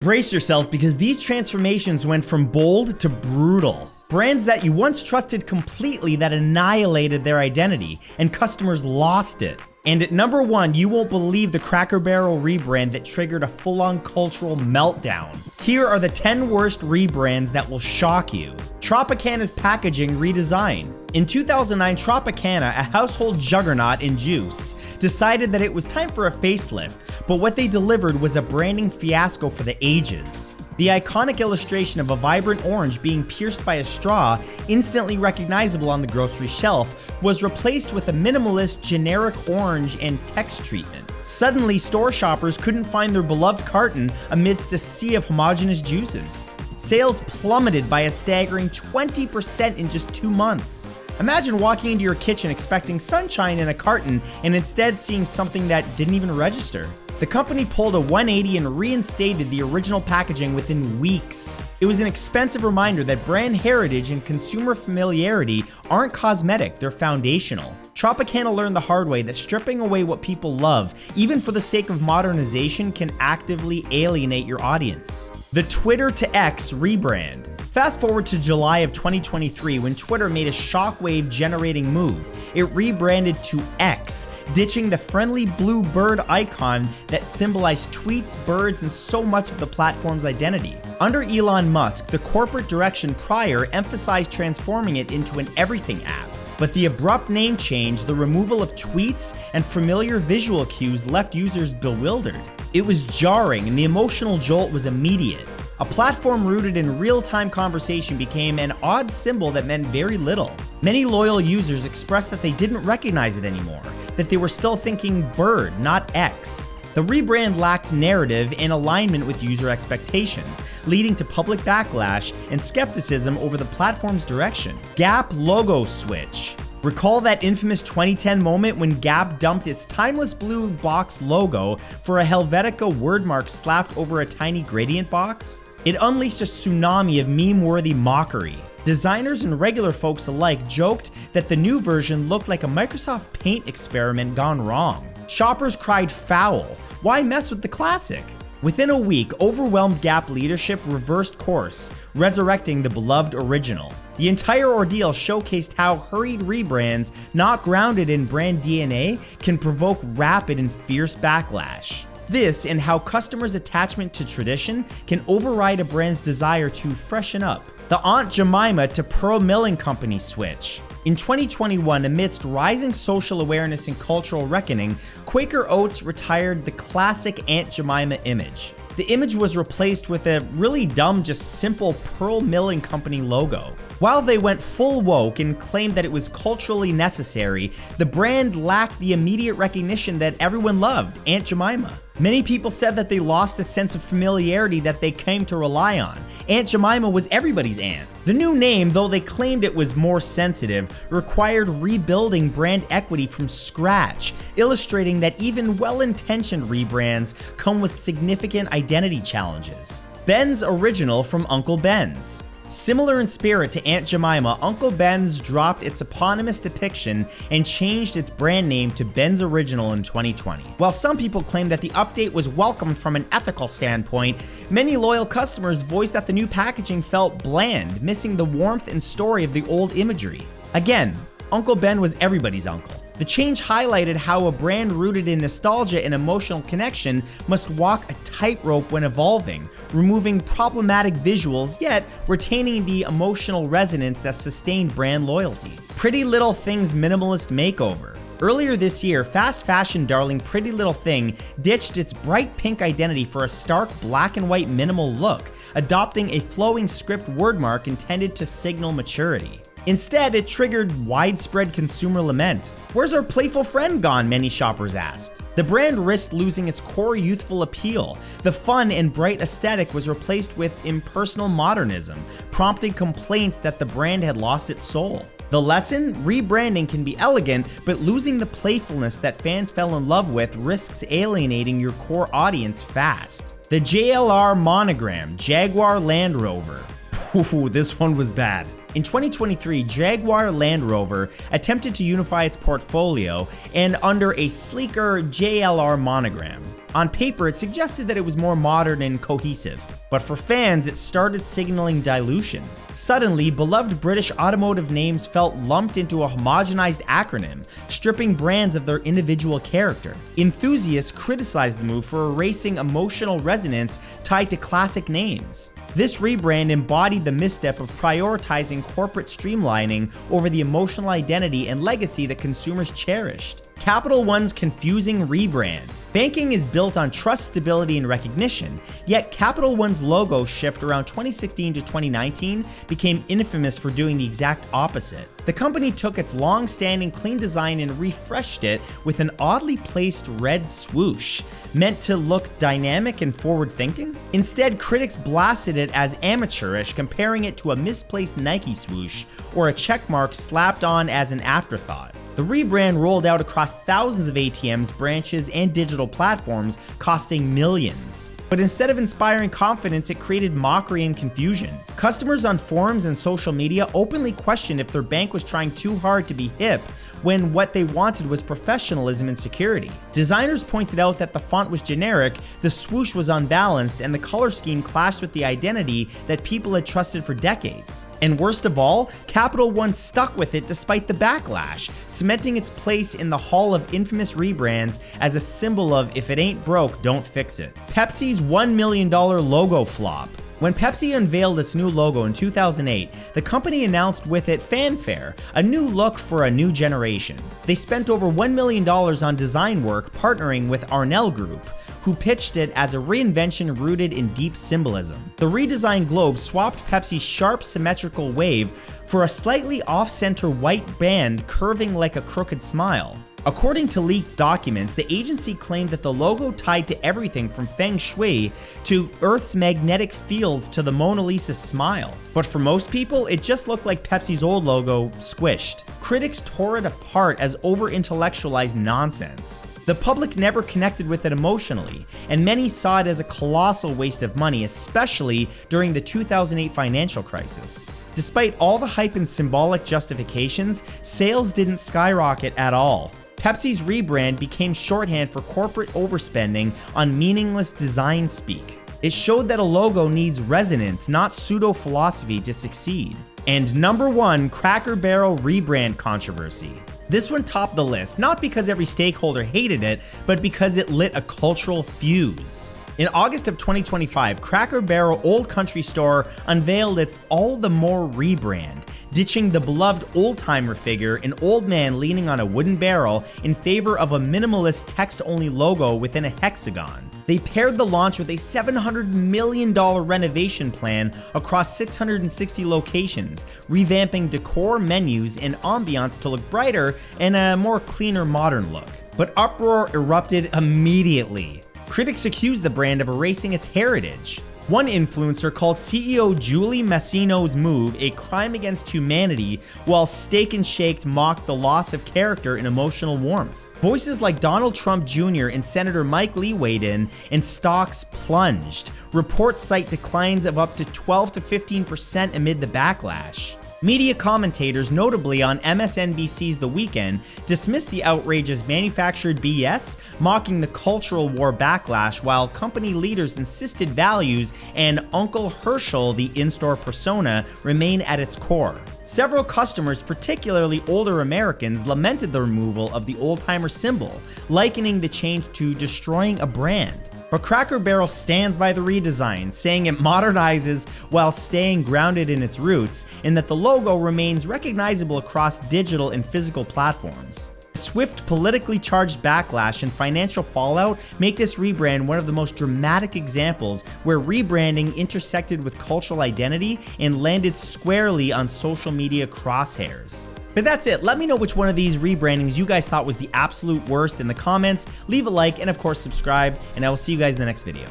Brace yourself because these transformations went from bold to brutal. Brands that you once trusted completely that annihilated their identity, and customers lost it. And at number 1, you won't believe the Cracker Barrel rebrand that triggered a full-on cultural meltdown. Here are the 10 worst rebrands that will shock you. Tropicana's packaging redesign. In 2009, Tropicana, a household juggernaut in juice, decided that it was time for a facelift, but what they delivered was a branding fiasco for the ages. The iconic illustration of a vibrant orange being pierced by a straw, instantly recognizable on the grocery shelf, was replaced with a minimalist generic orange and text treatment. Suddenly, store shoppers couldn't find their beloved carton amidst a sea of homogeneous juices. Sales plummeted by a staggering 20% in just 2 months. Imagine walking into your kitchen expecting sunshine in a carton and instead seeing something that didn't even register. The company pulled a 180 and reinstated the original packaging within weeks. It was an expensive reminder that brand heritage and consumer familiarity aren't cosmetic, they're foundational. Tropicana learned the hard way that stripping away what people love, even for the sake of modernization, can actively alienate your audience. The Twitter to X rebrand. Fast forward to July of 2023 when Twitter made a shockwave generating move. It rebranded to X, ditching the friendly blue bird icon that symbolized tweets, birds, and so much of the platform's identity. Under Elon Musk, the corporate direction prior emphasized transforming it into an everything app. But the abrupt name change, the removal of tweets, and familiar visual cues left users bewildered. It was jarring, and the emotional jolt was immediate. A platform rooted in real-time conversation became an odd symbol that meant very little. Many loyal users expressed that they didn't recognize it anymore, that they were still thinking bird, not X. The rebrand lacked narrative and alignment with user expectations, leading to public backlash and skepticism over the platform's direction. Gap logo switch. Recall that infamous 2010 moment when Gap dumped its timeless blue box logo for a Helvetica wordmark slapped over a tiny gradient box? It unleashed a tsunami of meme-worthy mockery. Designers and regular folks alike joked that the new version looked like a Microsoft Paint experiment gone wrong. Shoppers cried foul. Why mess with the classic? Within a week, overwhelmed Gap leadership reversed course, resurrecting the beloved original. The entire ordeal showcased how hurried rebrands, not grounded in brand DNA, can provoke rapid and fierce backlash. This and how customers' attachment to tradition can override a brand's desire to freshen up. The Aunt Jemima to Pearl Milling Company switch. In 2021, amidst rising social awareness and cultural reckoning, Quaker Oats retired the classic Aunt Jemima image. The image was replaced with a really dumb, just simple Pearl Milling Company logo. While they went full woke and claimed that it was culturally necessary, the brand lacked the immediate recognition that everyone loved, Aunt Jemima. Many people said that they lost a sense of familiarity that they came to rely on. Aunt Jemima was everybody's aunt. The new name, though they claimed it was more sensitive, required rebuilding brand equity from scratch, illustrating that even well-intentioned rebrands come with significant identity challenges. Ben's Original from Uncle Ben's. Similar in spirit to Aunt Jemima, Uncle Ben's dropped its eponymous depiction and changed its brand name to Ben's Original in 2020. While some people claim that the update was welcomed from an ethical standpoint, many loyal customers voiced that the new packaging felt bland, missing the warmth and story of the old imagery. Again, Uncle Ben was everybody's uncle. The change highlighted how a brand rooted in nostalgia and emotional connection must walk a tightrope when evolving, removing problematic visuals yet retaining the emotional resonance that sustained brand loyalty. Pretty Little Thing's minimalist makeover. Earlier this year, fast fashion darling Pretty Little Thing ditched its bright pink identity for a stark black and white minimal look, adopting a flowing script wordmark intended to signal maturity. Instead, it triggered widespread consumer lament. Where's our playful friend gone, many shoppers asked. The brand risked losing its core youthful appeal. The fun and bright aesthetic was replaced with impersonal modernism, prompting complaints that the brand had lost its soul. The lesson? Rebranding can be elegant, but losing the playfulness that fans fell in love with risks alienating your core audience fast. The JLR monogram, Jaguar Land Rover. Ooh, this one was bad. In 2023, Jaguar Land Rover attempted to unify its portfolio and under a sleeker JLR monogram. On paper, it suggested that it was more modern and cohesive, but for fans, it started signaling dilution. Suddenly, beloved British automotive names felt lumped into a homogenized acronym, stripping brands of their individual character. Enthusiasts criticized the move for erasing emotional resonance tied to classic names. This rebrand embodied the misstep of prioritizing corporate streamlining over the emotional identity and legacy that consumers cherished. Capital One's confusing rebrand. Banking is built on trust, stability, and recognition, yet Capital One's logo shift around 2016 to 2019 became infamous for doing the exact opposite. The company took its long-standing clean design and refreshed it with an oddly placed red swoosh, meant to look dynamic and forward-thinking. Instead, critics blasted it as amateurish, comparing it to a misplaced Nike swoosh or a checkmark slapped on as an afterthought. The rebrand rolled out across thousands of ATMs, branches, and digital platforms, costing millions. But instead of inspiring confidence, it created mockery and confusion. Customers on forums and social media openly questioned if their bank was trying too hard to be hip, when what they wanted was professionalism and security. Designers pointed out that the font was generic, the swoosh was unbalanced, and the color scheme clashed with the identity that people had trusted for decades. And worst of all, Capital One stuck with it despite the backlash, cementing its place in the hall of infamous rebrands as a symbol of if it ain't broke, don't fix it. Pepsi's $1 million logo flop. When Pepsi unveiled its new logo in 2008, the company announced with it fanfare, a new look for a new generation. They spent over $1 million on design work, partnering with Arnell Group, who pitched it as a reinvention rooted in deep symbolism. The redesigned globe swapped Pepsi's sharp symmetrical wave for a slightly off-center white band curving like a crooked smile. According to leaked documents, the agency claimed that the logo tied to everything from Feng Shui to Earth's magnetic fields to the Mona Lisa's smile. But for most people, it just looked like Pepsi's old logo squished. Critics tore it apart as over-intellectualized nonsense. The public never connected with it emotionally, and many saw it as a colossal waste of money, especially during the 2008 financial crisis. Despite all the hype and symbolic justifications, sales didn't skyrocket at all. Pepsi's rebrand became shorthand for corporate overspending on meaningless design speak. It showed that a logo needs resonance, not pseudo-philosophy, to succeed. And number 1, Cracker Barrel rebrand controversy. This one topped the list, not because every stakeholder hated it, but because it lit a cultural fuse. In August of 2025, Cracker Barrel Old Country Store unveiled its All the More rebrand, ditching the beloved old-timer figure, an old man leaning on a wooden barrel, in favor of a minimalist text-only logo within a hexagon. They paired the launch with a $700 million renovation plan across 660 locations, revamping decor, menus, and ambiance to look brighter and a more cleaner, modern look. But uproar erupted immediately. Critics accused the brand of erasing its heritage. One influencer called CEO Julie Massino's move a crime against humanity, while Steak and Shake mocked the loss of character and emotional warmth. Voices like Donald Trump Jr. and Senator Mike Lee weighed in, and stocks plunged. Reports cite declines of up to 12 to 15% amid the backlash. Media commentators, notably on MSNBC's The Weekend, dismissed the outrage as manufactured BS, mocking the cultural war backlash, while company leaders insisted values and Uncle Herschel, the in-store persona, remain at its core. Several customers, particularly older Americans, lamented the removal of the old-timer symbol, likening the change to destroying a brand. But Cracker Barrel stands by the redesign, saying it modernizes while staying grounded in its roots, and that the logo remains recognizable across digital and physical platforms. Swift, politically charged backlash and financial fallout make this rebrand one of the most dramatic examples where rebranding intersected with cultural identity and landed squarely on social media crosshairs. But that's it. Let me know which one of these rebrandings you guys thought was the absolute worst in the comments. Leave a like and of course subscribe, and I will see you guys in the next video.